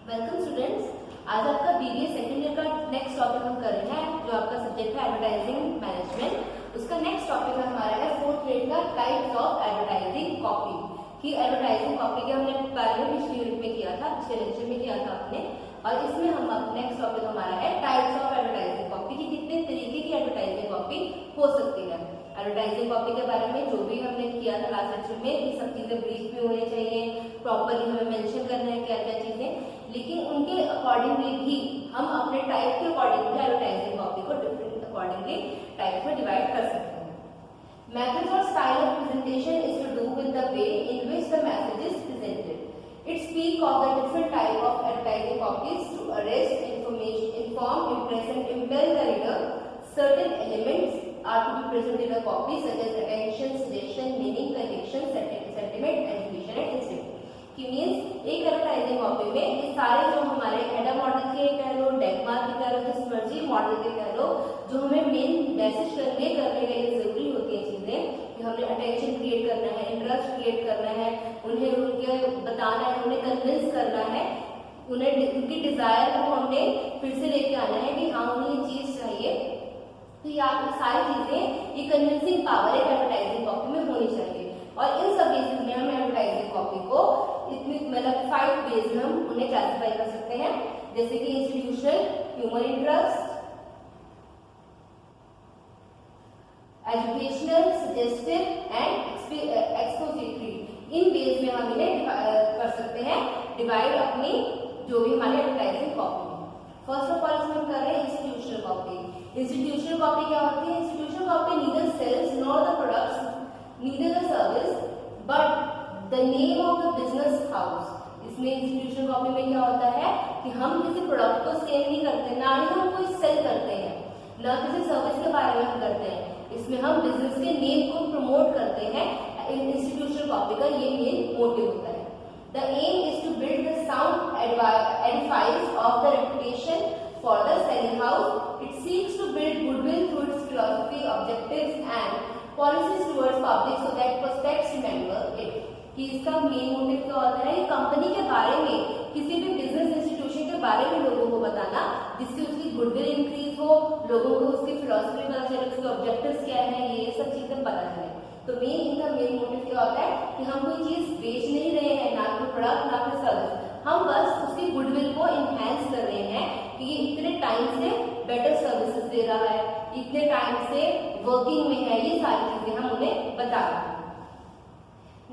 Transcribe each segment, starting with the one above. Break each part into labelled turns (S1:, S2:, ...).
S1: Welcome students. आज आपका BBA second year का नेक्स्ट टॉपिक हम कर रहे हैं, जो आपका सब्जेक्ट है एडवर्टाइजिंग मैनेजमेंट। उसका नेक्स्ट टॉपिक हमारा है फोर्थ ग्रेड का टाइप्स ऑफ एडवर्टाइजिंग कॉपी। कि एडवर्टाइजिंग कॉपी के हमने पहले पिछले यूनिट में किया था, पिछले लेक्चर में किया था आपने, और इसमें हम नेक्स्ट टॉपिक हमारा है टाइप्स ऑफ एडवर्टाइजिंग कॉपी की कितने तरीके की एडवर्टाइजिंग कॉपी हो सकती है। एडवर्टाइजिंग कॉपी के बारे में जो भी हमने किया था लास्ट लेक्चर में, ये सब चीजें ब्रीफ में होनी चाहिए, प्रॉपरली हमें मेंशन करना है क्या क्या चीजें, लेकिन उनके अकॉर्डिंगली भी हम अपने टाइप के अकॉर्डिंगली एडवर्टाइजिंग कॉपी को डिफरेंट अकॉर्डिंगली टाइप में डिवाइड कर सकते हैं। Methods or style of presentation is to do with the way in which the message is presented. It speaks of the different type of advertising copies to arrest, information, inform, impress and impel the reader. Certain elements are to be present in a copy such as attention, suggestion, meaning, conviction, sentiment, education and instinct. कि means एक advertising copy में ये सारे जो हमारे header model के कह लो, डेकमार्क के कह लो, जिस मर्जी मॉडल के कह लो, जो हमें मेन मैसेज कन्वे करने के लिए जरूरी होती है चीजें, कि हमने अटेंशन क्रिएट करना है, इंटरेस्ट क्रिएट करना है, उन्हें उनके बताना है, उन्हें कन्विंस करना है, उन्हें उनकी डिजायर को हमने फिर से लेके आना है कि हाँ उन्हें ये चीज चाहिए। तो ये सारी चीजें, ये कन्विंसिंग पावर एक एडवर्टाइजिंग कॉपी में होनी चाहिए। और इन सब बेसिस में हम एडवर्टाइजिंग कॉपी को इतनी मतलब 5 बेस में हम उन्हें क्लासिफाई कर सकते हैं, जैसे कि institutional, human interest, educational, suggestive and expository. In base में हम इन्हें कर सकते हैं डिवाइड अपनी जो भी हमारी एडवर्टाइजिंग कॉपी है। फर्स्ट ऑफ ऑल हम कर रहे हैं इंस्टीट्यूशनल कॉपी। इंस्टीट्यूशनल कॉपी क्या होती है? Institutional copy neither sells nor the products, neither the service but the name of the business house। इसमें इंस्टीट्यूशनल कॉपी में क्या होता है कि हम किसी प्रोडक्ट को सेल नहीं करते, ना ही हम कोई सेल करते हैं, ना किसी सर्विस के बारे में हम करते हैं। इसमें हम बिजनेस के नेम को प्रमोट करते हैं। इंस्टीट्यूशनल कॉपी का ये मेन मोटिव होता है। The aim is to build the sound edifice of the reputation for the selling house. It seeks to build goodwill through its philosophy, objectives and policies towards public so that prospects remember it. कि इसका main motive क्या होता है? Company के बारे में, किसी भी बिजनेस इंस्टीट्यूशन के बारे में लोगों को बताना, जिससे उसकी गुडविल इंक्रीज हो, लोगों को उसकी फिलोसफी पता चले, उसके ऑब्जेक्टिव्स क्या है, ये सब चीजें पता चले। तो इनका मेन मोटिव क्या होता है कि हम कोई चीज बेच नहीं रहे हैं, ना कोई प्रोडक्ट ना कोई सर्विस, हम बस उसकी गुडविल को इनहैंस कर रहे हैं कि ये इतने टाइम से बेटर सर्विसेज दे रहा है, इतने टाइम से वर्किंग में है, ये सारी चीजें हम उन्हें बता रहे हैं।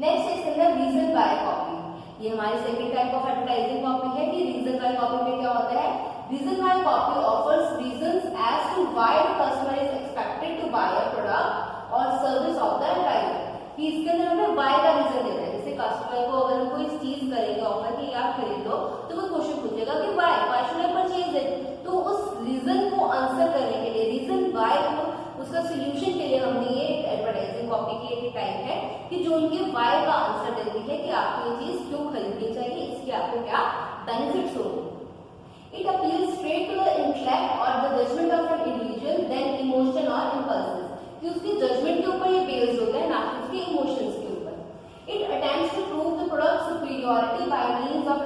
S1: नेक्स्ट इसके अंदर रीजन बाय कॉपी। ये हमारी second type of advertising copy है कि रीजन बाय कॉपी में क्या होता है? Reason buy copy offers reasons as to why the customer is expected to buy a product or service of the advertiser. कि इसके अंदर हमें बाय का रीजन देना है। जैसे कस्टमर को अगर हम कोई चीज करेंगे ऑफर कि आप खरीद लो, तो वो क्वेश्चन पूछेगा कि why should I purchase it. तो उस रीजन को आंसर करने के लिए, रीजन व्हाई को उसका सोल्यूशन के लिए हमने ये एडवर्टाइजिंग कॉपी की एक टाइप है कि जो उनके व्हाई का आंसर देती है कि आपको ये चीज क्यों खरीदनी चाहिए, इसके आपको क्या बेनिफिट्स होंगे। It appeals straight to the intellect और the judgement of an individual then emotion और इंपल्सेस। कि उसकी जजमेंट के ऊपर ये बेस्ड होता है, ना कि उसके इमोशंस के ऊपर। It attempts to prove the product superiority by means of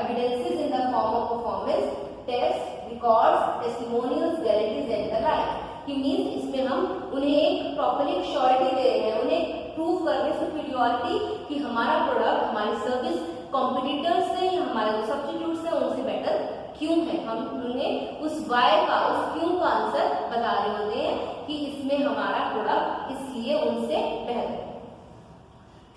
S1: evidences in the form of performance, test, records, testimonials, guarantees and the like. कि मींस इसमें हम उन्हें एक प्रॉपर्ली श्योरिटी दे रहे हैं, उन्हें प्रूव कर रहे हैं सुपीरियरिटी कि हमारा प्रोडक्ट, हमारी सर्विस कॉम्पिटिटर्स से या हमारे जो सब्स्टिट्यूट्स हैं उनसे बेटर क्यों है। हम उन्हें उस वाई का, उस क्यों का आंसर बता रहे होते हैं कि इसमें हमारा प्रोडक्ट इसलिए उनसे बेहतर है।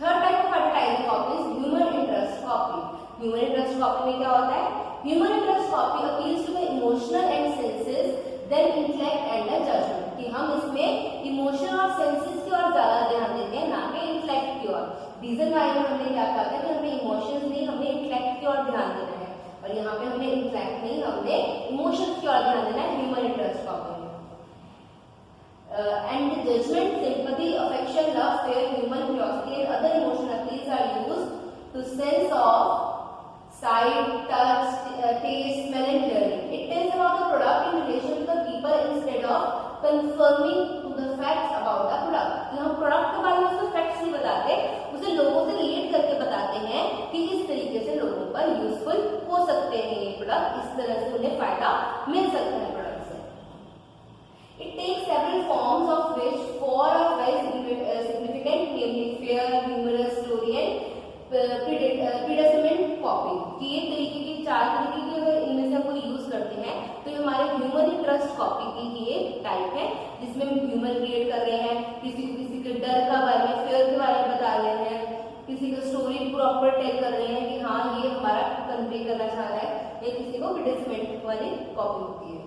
S1: Third type of advertising copy is human interest copy. Human interest copy में क्या होता है? Human interest copy appeals to the emotional and senses then intellect and the judgement. कि हम इसमें इमोशन और सेंसेस की ओर ज्यादा ध्यान देते हैं, ना कि इंटेलेक्ट की ओर। रीजन वाई में हमने क्या कहा था कि हमें इमोशंस नहीं, हमें इंटेलेक्ट की ओर ध्यान देना है, और यहाँ पे हमने इंटेलेक्ट नहीं, हमने इमोशंस की ओर ध्यान देना है ह्यूमन इंटरेस्ट कॉपी में। And judgement, sympathy, affection, love, fear, human curiosity and other emotional appeals are used to sense of sight, touch, taste, smell and hearing. It tells about the product in relation to the people instead of confirming to the facts about the product. कि हम product के बारे में उसको facts नहीं बताते, उसे लोगों से रिलेट करके बताते हैं कि इस तरीके से लोगों पर यूजफुल हो सकते हैं। मिल सकता है प्रोडक्ट से। It takes several forms of which four are very significant, namely fair, humorous, story and predecessement copy। कि ये तरीके की चार तरीके की अगर इनमें से हम कोई यूज करते हैं तो ये हमारे ह्यूमर ट्रस्ट कॉपी की ये टाइप है, जिसमें हम ह्यूमर क्रिएट कर रहे हैं, किसी के डर का बारे में, फेयर के बारे में बता रहे हैं, किसी को स्टोरी प्रॉपर टेल कर रहे हैं कि हाँ ये हमारा कन्वे करना चाह रहा है, या किसी को predecessement वाली कॉपी होती है।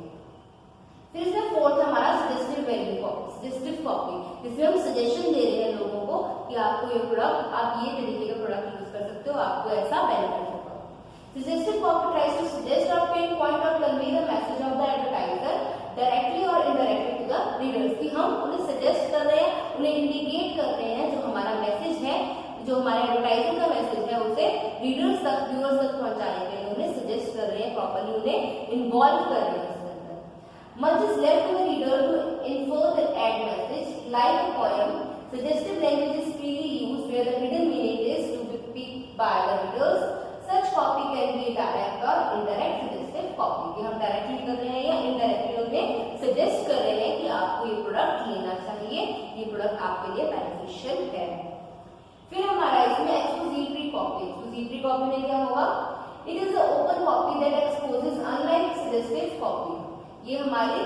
S1: फिर इसमें फोर्थ हमारा suggestive value copy, suggestive copy, जिसमें हम सजेशन दे रहे हैं लोगों को कि आपको ये प्रोडक्ट, आप ये तरीके का प्रोडक्ट यूज कर सकते हो, आपको ऐसा बेनिफिट होगा। Suggestive copy tries to suggest or pinpoint or convey the message of the advertiser directly or indirectly to the readers। कि हम उन्हें सजेस्ट कर रहे हैं, उन्हें इंडिकेट कर रहे हैं जो हमारा मैसेज है, जो हमारे एडवर्टाइजर का मैसेज है, उसे रीडर्स तक, व्यूअर्स तक पहुंचाने के लिए उन्हें सजेस्ट कर रहे हैं, प्रॉपर्ली उन्हें इन्वॉल्व कर रहे हैं। Much is left to the reader to infer the ad message. Like a poem, suggestive language is freely used where the hidden meaning is to be picked by the readers. Such copy can be direct or indirect suggestive copy। कि हम directly कर रहे हैं या indirectly उन्हें suggest कर रहे हैं कि आपको ये प्रोडक्ट लेना चाहिए, ये प्रोडक्ट आपके लिए बेनिफिशियल है। फिर हमारा इसमें एक्सपोजिटरी कॉपी। एक्सपोजिटरी कॉपी में क्या होगा? It is a open copy that exposes unlike suggestive copy. ये हमारी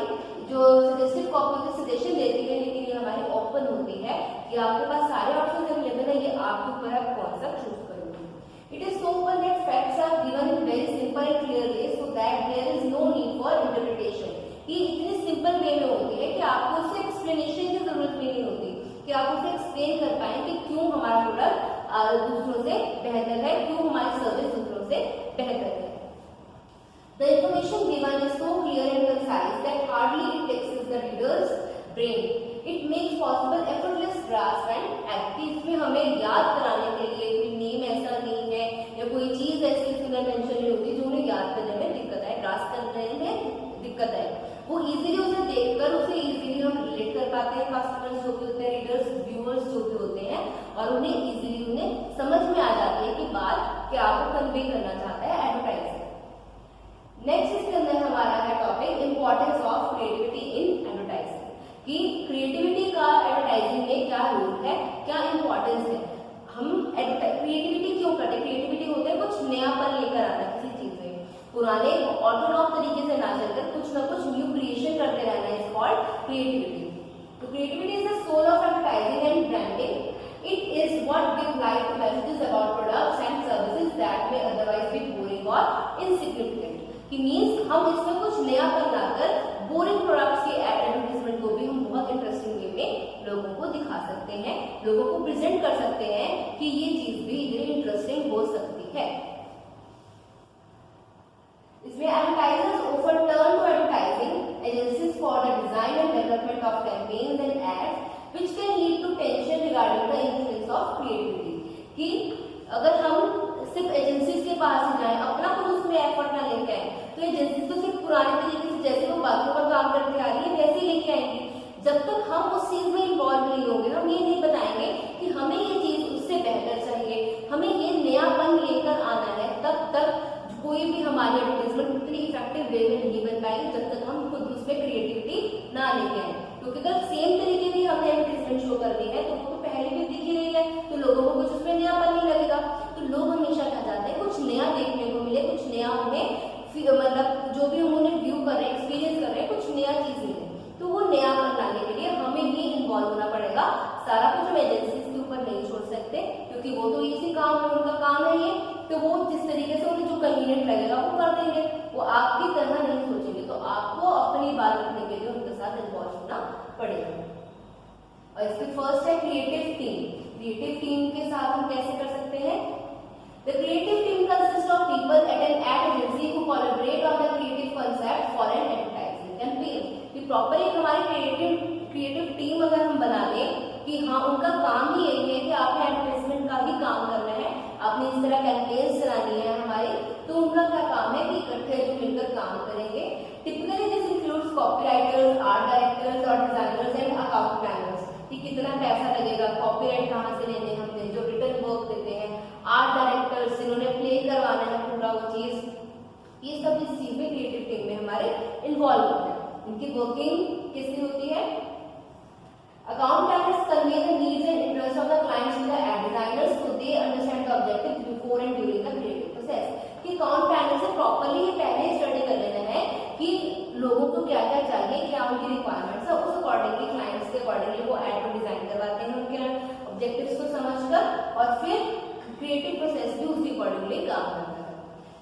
S1: जो सजेस्टिव कॉपी होती है सजेशन देती है, लेकिन ये हमारी ओपन होती है कि आपके पास सारे ऑप्शन अवेलेबल है, ये आपके ऊपर आप कौन सा चूज करोगे। It is so open that facts are given in very simple and clear way so that there is no need for interpretation. ये इतनी सिंपल वे में होती है कि आपको उससे एक्सप्लेनेशन की जरूरत भी नहीं होती, कि आप उसे एक्सप्लेन कर पाए कि क्यों हमारा प्रोडक्ट दूसरों से बेहतर है, क्यों हमारी सर्विस दूसरों से बेहतर है। The information given is so clear and concise that hardly it taxes the reader's brain. It makes possible effortless grasp and act। इसमें हमें याद कराने के लिए कोई नेम ऐसा नहीं है या कोई चीज ऐसी इसमें मेंशन नहीं होती जो उन्हें याद करने में दिक्कत है, ग्रास्प करने में दिक्कत है। वो इजीली उसे देखकर उसे इजीली हम रिलेट कर पाते हैं, कस्टमर्स जो भी होते हैं, रीडर्स, व्यूअर्स जो भी होते हैं, और उन्हें इजीली उन्हें समझ में आ जाती है कि बात क्या आपको कन्वे करना चाहता है एडवर्टाइजर। नेक्स्ट इसके अंदर हमारा है topic importance of creativity in advertising. कि क्रिएटिविटी का एडवर्टाइजिंग में क्या रोल है, क्या इंपॉर्टेंस है। हम क्रिएटिविटी क्यों करते हैं? क्रिएटिविटी होता है कुछ नयापन लेकर आना किसी चीज में, पुराने ऑर्थोडॉक्स तरीके से ना चलकर कुछ ना कुछ न्यू क्रिएशन करते रहना इज कॉल्ड क्रिएटिविटी। तो creativity is the soul of advertising and branding. It is what give life to messages about products and services that may otherwise be boring or insignificant. कि means हम इसमें कुछ नया कर लाकर बोरिंग प्रोडक्ट्स के advertisement को भी हम बहुत इंटरेस्टिंग वे में लोगों को दिखा सकते हैं, लोगों को प्रेजेंट कर सकते हैं कि ये चीज भी इंटरेस्टिंग हो सकती है। इसमें एडवर्टाइजर्स ऑफर turn to advertising agencies for the design and development of campaigns and ads which can lead to tension regarding the influence of creativity. कि अगर हम सिर्फ एजेंसीज के पास ही जाएं, अपना कुछ उसमें एफर्ट ना लेके आए, तो एजेंसीज तो सिर्फ पुराने तरीके से जैसे वो बाकियों पर काम करते आ रही है वैसे ही लेके आएंगी। जब तक हम उस चीज में इन्वॉल्व नहीं होंगे, हम ये नहीं बताएंगे कि हमें ये चीज उससे बेहतर चाहिए, हमें ये नयापन लेकर आना है, तब तक कोई भी हमारी एडवर्टाइजमेंट उतनी इफेक्टिव वे में नहीं बन पाएगी जब तक हम खुद उसमें क्रिएटिविटी ना लेके आए। क्योंकि अगर सेम तरीके की हमने एडवर्टाइजमेंट शो करनी है तो वो तो पहले भी दिख ही रही है, तो लोगों को कुछ उसमें नयापन नहीं लगेगा। तो लोग हमेशा क्या चाहते हैं, कुछ नया देखने को मिले, कुछ नया उन्हें मतलब जो भी हम उन्हें व्यू कर रहे हैं, एक्सपीरियंस कर रहे हैं, कुछ नया चीज मिले। तो वो नयापन लाने के लिए हमें ही इन्वॉल्व होना पड़ेगा। सारा कुछ हम एजेंसीज के ऊपर नहीं छोड़ सकते, क्योंकि वो तो इसी काम में उनका काम है ये, तो वो जिस तरीके से उन्हें जो कन्वीनियंट लगेगा वो कर देंगे, वो आपकी तरह नहीं सोचेंगे। तो आपको अपनी बात रखने के लिए उनके साथ इन्वॉल्व होना पड़ेगा। और इसकी फर्स्ट है क्रिएटिव टीम। क्रिएटिव टीम के साथ हम कैसे कर सकते हैं? The creative team consists of people at an ad agency who collaborate on the creative concept for an advertising campaign। कि प्रॉपर एक हमारी क्रिएटिव टीम अगर हम बना लें कि हाँ उनका काम ही यही है कि आपने एडवर्टाइजमेंट का ही काम करना है, आपने इस तरह कैंपेन्स चलानी है हमारी, तो उनका क्या काम है कि इकट्ठे जो मिलकर काम करेंगे। Typically this includes copywriters, art directors और डिजाइनर्स एंड अकाउंट प्लानर्स। कि कितना पैसा लगेगा, कॉपीराइट कहाँ से लेने हमने, जो रिटर्न वर्क देते हैं, आर्ट डायरेक्टर्स जिन्होंने प्ले करवाना है पूरा वो चीज, ये सब इस चीज में क्रिएटिव टीम में हमारे इन्वॉल्व होते हैं। इनकी वर्किंग कैसे होती है? Account planners convey the needs and interests of the clients to the ad designers so they understand the objectives before and during the creative process। कि account planner से प्रॉपरली ये पहले स्टडी कर लेना है कि लोगों को क्या क्या चाहिए, क्या उनकी रिक्वायरमेंट्स है, उस अकॉर्डिंगली क्लाइंट्स के अकॉर्डिंगली वो एड को डिजाइन करवाते हैं उनके ऑब्जेक्टिव्स को समझकर, और फिर क्रिएटिव प्रोसेस भी उसी अकॉर्डिंगली काम करता है।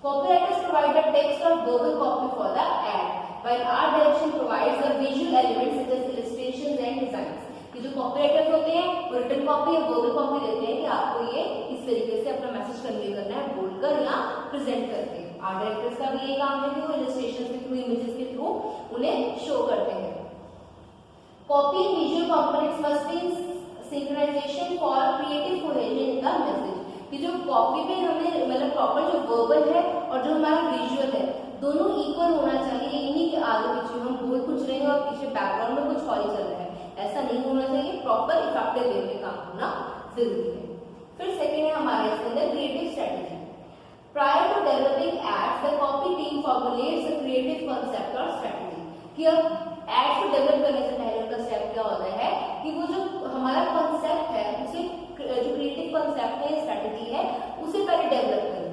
S1: Copywriters provide the text or verbal copy for the ad, while art direction provides the visual elements such as illustrations and designs। कि जो कॉपीराइटर्स होते हैं वो रिटन कॉपी या वर्बल कॉपी देते हैं कि आपको ये इस तरीके से अपना मैसेज कन्वे करना है बोलकर या प्रेजेंट करके। आर्ट डायरेक्टर्स का भी ये काम है कि वो इलस्ट्रेशंस के थ्रू, इमेजेस के थ्रू उन्हें शो करते हैं। Copy and visual components must be in synchronization for creative cohesion in the message. कि जो कॉपी पे हमें मतलब प्रॉपर जो वर्बल है और जो हमारा विजुअल है दोनों इक्वल होना चाहिए। इन्हीं के आगे पीछे हम बोल कुछ रहे हैं और पीछे बैकग्राउंड में कुछ और ही चल रहा है, ऐसा नहीं होना चाहिए। प्रॉपर इफेक्टिव वे में काम होना जरूरी है। फिर सेकेंड है हमारे इसके अंदर creative strategy. Prior to developing ads the copy team formulates a creative concept or strategy. कि अब एड्स को डेवलप करने से पहले उनका स्टेप क्या होता है कि वो जो हमारा कॉन्सेप्ट है उसे, जो क्रिएटिव कॉन्सेप्ट है, स्ट्रेटेजी है, उसे पहले डेवलप करें।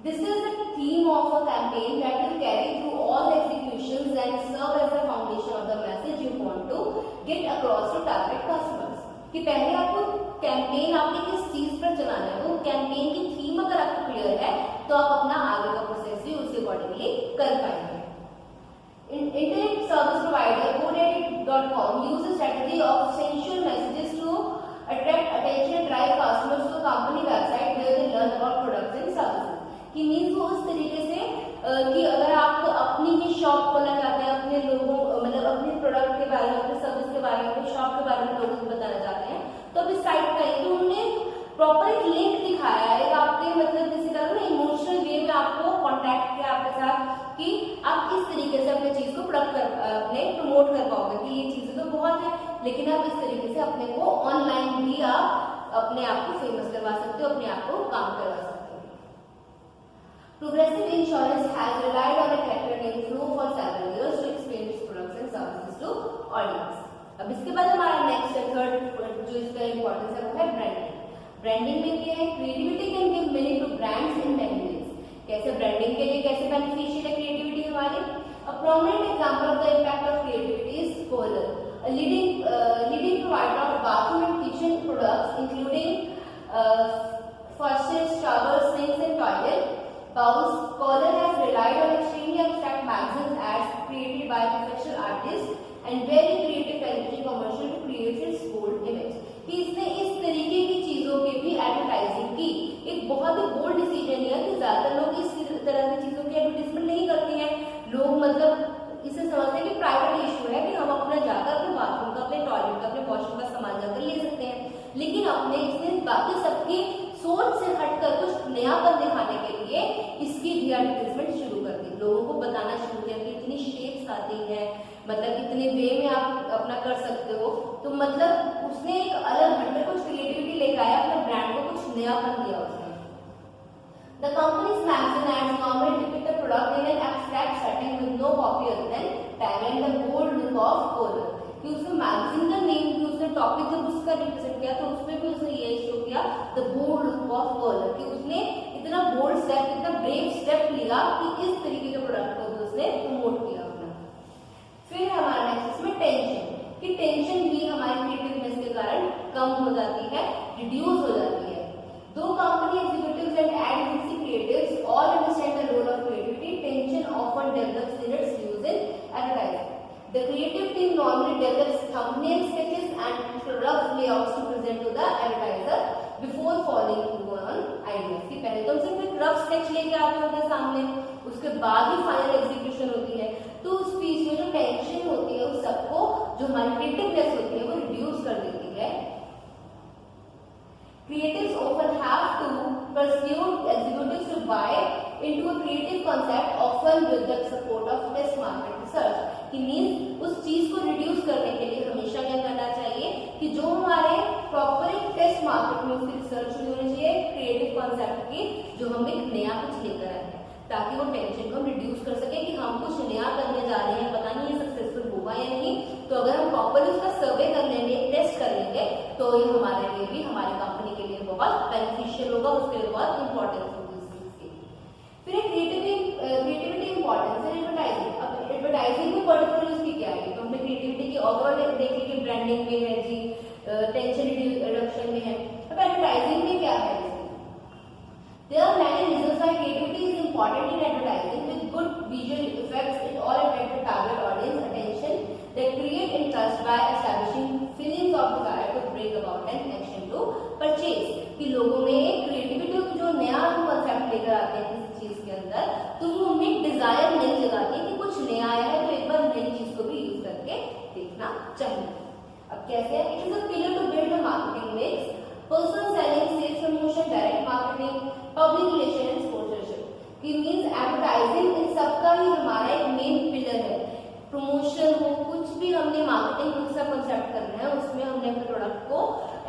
S1: This is the theme of a campaign that will carry through all the executions and serve as the foundation of the message you want to get across to target customers। कि पहले आपको campaign आपने किस चीज पर चलाना है, वो कैंपेन की थीम अगर आपको क्लियर है तो आप अपना आगे का प्रोसेस भी उसी अकॉर्डिंगली कर पाएंगे। Internet service provider GoDaddy.com uses strategy of sensual messages to attract attention and drive customers to company website where they learn about products and services। कि मीन्स वो उस तरीके से कि अगर आप अपनी ही शॉप खोलना चाहते हैं, अपने लोगों मतलब अपने प्रोडक्ट के बारे में, अपने सर्विस के बारे में, अपने शॉप के बारे में लोगों को बताना चाहते हैं, तो अब इस साइट पर आइए तो उन्होंने प्रॉपर एक लिंक दिखाया है आपके मतलब जिसे कहते हैं इमोशनल वे में आपको कॉन्टेक्ट किया आपके साथ कि आप इस तरीके से अपने चीज को अपने प्रमोट कर पाओगे कि ये चीजें तो बहुत है, लेकिन आप इस तरीके से अपने को ऑनलाइन भी आप अपने आप को फेमस करवा सकते हो, अपने आप को काम करवा सकते हो। Progressive Insurance has relied on a character named Flo for several years to explain its products and services to audience। अब इसके बाद हमारा नेक्स्ट थर्ड जो इसका इंपॉर्टेंस है वो है ब्रांडिंग। ब्रांडिंग में क्या है? Creativity can give meaning to brands in many ways. कैसे ब्रांडिंग के लिए कैसे बेनिफिशियल है क्रिएटिविटी हमारी? A prominent example of the impact of creativity is Kohler, a leading provider of bathroom and kitchen products including faucets, showers, sinks and toilet bowls. Kohler has relied on extremely abstract magazine ads created by professional artists and very creative television commercial to create its bold image। कि इसने इस तरीके की चीजों की भी advertising की। एक बहुत ही बोल्ड डिसीजन है कि ज्यादातर लोग इस तरह की चीजों की एडवर्टाइजमेंट नहीं करते हैं। लोग मतलब इसे समझते हैं कि प्राइवेट इशू है कि हम अपना जाकर अपने बाथरूम का, अपने टॉयलेट का, अपने वॉशरूम का सामान जाकर ले सकते हैं, लेकिन अपने इसने बाकी सबकी सोच से हटकर कुछ नयापन दिखाने के लिए इसकी भी एडवर्टाइजमेंट शुरू कर दी। लोगों को बताना शुरू किया कि इतनी शेप्स आती हैं, मतलब इतने वे में आप अपना कर सकते हो। तो मतलब उसने एक अलग हटकर कुछ क्रिएटिविटी लेकर आया, अपने ब्रांड को कुछ नयापन दिया उसने। The company's magazine ads normally depict a product in an abstract setting with no copy other than tag and the bold look of Kohler। कि उसने मैगजीन का नेम भी उसने टॉपिक जब उसका रिप्रेजेंट किया तो उसमें भी उसने ये शो किया the bold look of colour. कि उसने इतना बोल्ड स्टेप, इतना ब्रेव स्टेप लिया कि इस तरीके के प्रोडक्ट को भी उसने प्रमोट किया अपना। फिर हमारा नेक्स्ट इसमें टेंशन, कि टेंशन भी हमारी क्रिएटिवनेस के कारण कम हो जाती है, रिड्यूस हो जाती है। Though company executives and ad agency creatives all understand the role of creativity, tension often develops in its use in advertising. The creative team normally develops thumbnail sketches and rough layouts to present to the advertiser before following through on ideas। कि पहले तो सिर्फ एक rough sketch लेके आते हैं उनके सामने, उसके बाद ही फाइनल एग्जीक्यूशन होती है। तो उस बीच में जो टेंशन होती है उस सबको, जो हमारी क्रिएटिवनेस होती है, वो रिड्यूस कर देती है। Creatives often have to persuade executives to buy into a creative concept, often with the support of test market research। कि मीन्स उस चीज को रिड्यूस करने के लिए हमेशा क्या करना चाहिए कि जो हमारे प्रॉपर एक टेस्ट मार्केट में उसकी रिसर्च हुई होनी चाहिए क्रिएटिव कॉन्सेप्ट की, जो हम एक नया कुछ लेकर आए हैं। ताकि वो टेंशन को हम रिड्यूस कर सके कि हम कुछ नया करने जा रहे हैं, पता नहीं ये सक्सेसफुल होगा या नहीं। तो अगर हम प्रॉपरली उसका सर्वे कर लेंगे, टेस्ट कर लेंगे, तो ये हमारे लिए भी, हमारी कंपनी के लिए बहुत बेनिफिशियल होगा, उसके लिए बहुत इंपॉर्टेंस होगी इस चीज की। फिर एक क्रिएटिविटी इंपॉर्टेंस है एडवर्टाइजिंग। अब एडवर्टाइजिंग में पर्टिकुलर उसकी क्या है, तो हमने क्रिएटिविटी की ओवरऑल देखी कि ब्रांडिंग में है जी, टेंशन रिडक्शन में है। अब एडवर्टाइजिंग में क्या है? There are many reasons why creativity is important in advertising. With good visual effects, it all attract the target audience attention that create interest by establishing feelings of desire to bring about an action to purchase. कि लोगों में एक creativity जो नया concept लेकर आते हैं किसी चीज के अंदर, तो वो उनमें डिजायर नहीं जगाती है कि कुछ नया आया है तो एक बार नई चीज को भी यूज करके देखना चाहिए। अब कैसे है? It is a pillar to build a marketing mix, personal selling, sales promotion, direct marketing, public relation and sponsorship. कि मींस एडवर्टाइजिंग इन सबका ही हमारा एक मेन पिलर है। प्रमोशन हो, कुछ भी हमने मार्केटिंग का कंसेप्ट करना है, उसमें हमने अपने प्रोडक्ट को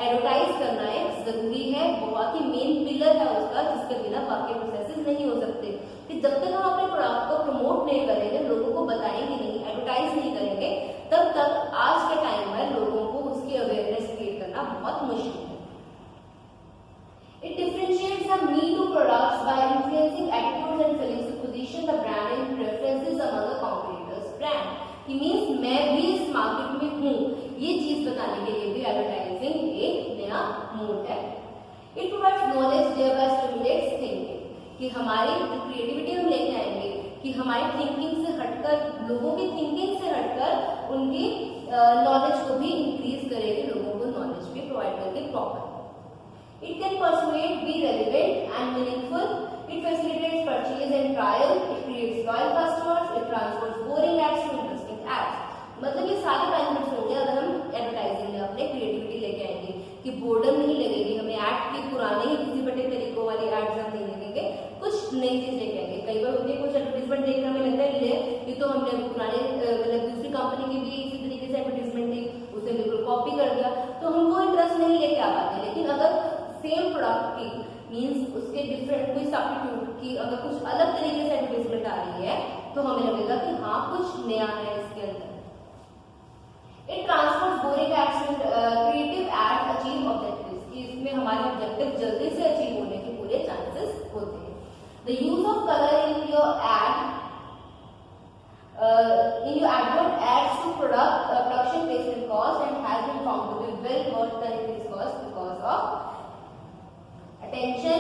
S1: एडवर्टाइज करना है, जरूरी है, बहुत ही मेन पिलर है उसका, जिसके बिना बाकी प्रोसेसेस नहीं हो सकते। कि जब तक हम अपने प्रोडक्ट को प्रमोट नहीं करेंगे, लोगों को बताएंगे नहीं, एडवर्टाइज नहीं करेंगे, तब तक आज के टाइम में लोगों को उसकी अवेयरनेस क्रिएट करना बहुत मुश्किल है। It differentiates the me-too products by influencing attitudes and feelings to position the brand and preferences among the competitors' brand. कि मीन्स मैं भी इस मार्केट में हूँ, ये चीज बताने के लिए भी एडवर्टाइजिंग एक नया मोड है। It provides knowledge thereby stimulates thinking। कि हमारी क्रिएटिविटी हम लेके आएंगे कि हमारी थिंकिंग से हटकर, लोगों की थिंकिंग से हटकर उनकी नॉलेज को भी इंक्रीज करेगी, लोगों को नॉलेज भी प्रोवाइड करके proper. It can persuade, be relevant and meaningful. It facilitates purchase and trial. It creates loyal customers. It transforms boring ads to interesting ads. मतलब ये सारे बेनिफिट्स होंगे अगर हम एडवर्टाइजिंग में अपने क्रिएटिविटी लेके आएंगे कि बोर्डम नहीं लगेगी हमें, ऐड की पुराने ही किसी बड़े तरीकों वाली एड्स हम नहीं देखेंगे, कुछ नई चीज लेके आएंगे। कई बार होती है कुछ एडवर्टीजमेंट देखकर हमें लगता है ये तो हमने पुराने मतलब दूसरी कंपनी की भी इसी तरीके से एडवर्टीजमेंट थी, उसे बिल्कुल कॉपी कर दिया, तो हम वो इंटरेस्ट नहीं लेके आ पाते। लेकिन अगर सेम प्रोडक्ट की मींस उसके डिफरेंट कोई सब्स्टिट्यूट की अगर कुछ अलग तरीके से एडवर्टाइजमेंट आ रही है, तो हमें लगेगा कि हाँ कुछ नया है इसके अंदर। It transforms boring ads to creative ads achieve objectives. इसमें हमारे ऑब्जेक्टिव जल्दी से अचीव होने के पूरे चांसेस होते हैं। The use of colour in your add in your advert adds to production placement cost and has been found to be well worth the increased cost because of attention।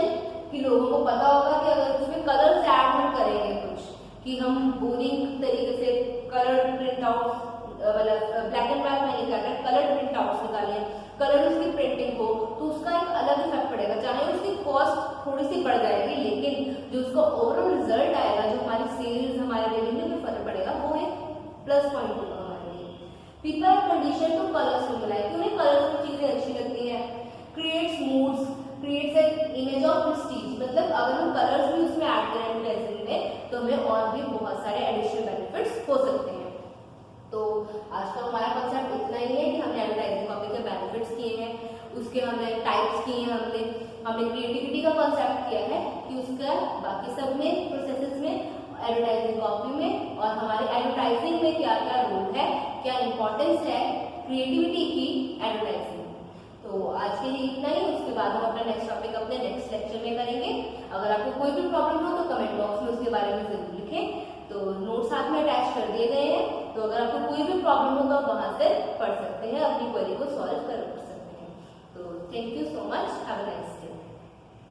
S1: कि लोगों को पता होगा कि अगर उसमें कलर से ऐड हम करेंगे कुछ, कि हम बोरिंग तरीके से कलर प्रिंट आउट मतलब ब्लैक एंड व्हाइट में नहीं कर रहे, कलर प्रिंट आउट निकालें, कलर उसकी प्रिंटिंग हो, तो उसका एक अलग इफेक्ट पड़ेगा। चाहे उसकी कॉस्ट थोड़ी सी बढ़ जाएगी, लेकिन जो उसका ओवरऑल रिजल्ट आएगा, जो हमारी सेल्स, हमारे रेवेन्यू में फर्क पड़ेगा, वो एक प्लस पॉइंट होगा हमारे लिए। People are condition to colour stimuli, कि उन्हें कलरफुल चीजें अच्छी लगती हैं। Creates moods, creates an image of prestige, मतलब अगर हम कलर्स भी उसमें ऐड करें एडवर्टाइजिंग में, तो हमें और भी बहुत सारे एडिशनल बेनिफिट्स हो सकते हैं। तो आज का हमारा कॉन्सेप्ट इतना ही है कि हमने एडवर्टाइजिंग कॉपी के बेनिफिट्स किए हैं, उसके हमने टाइप्स किए हैं, हमने क्रिएटिविटी का कॉन्सेप्ट किया है कि उसका बाकी सब में प्रोसेसेस में, एडवर्टाइजिंग कॉपी में और हमारे एडवर्टाइजिंग में क्या क्या रोल है, क्या इंपॉर्टेंस है क्रिएटिविटी की एडवर्टाइजिंग। तो आज के लिए इतना ही, उसके बाद हम अपना नेक्स्ट टॉपिक अपने नेक्स्ट लेक्चर में करेंगे। अगर आपको कोई भी प्रॉब्लम हो तो कमेंट बॉक्स में उसके बारे में जरूर लिखें। तो नोट साथ में अटैच कर दिए गए हैं, तो अगर आपको कोई भी प्रॉब्लम हो तो आप वहां से पढ़ सकते हैं, अपनी क्वेरी को सॉल्व कर सकते हैं। तो thank you so much, have a nice day.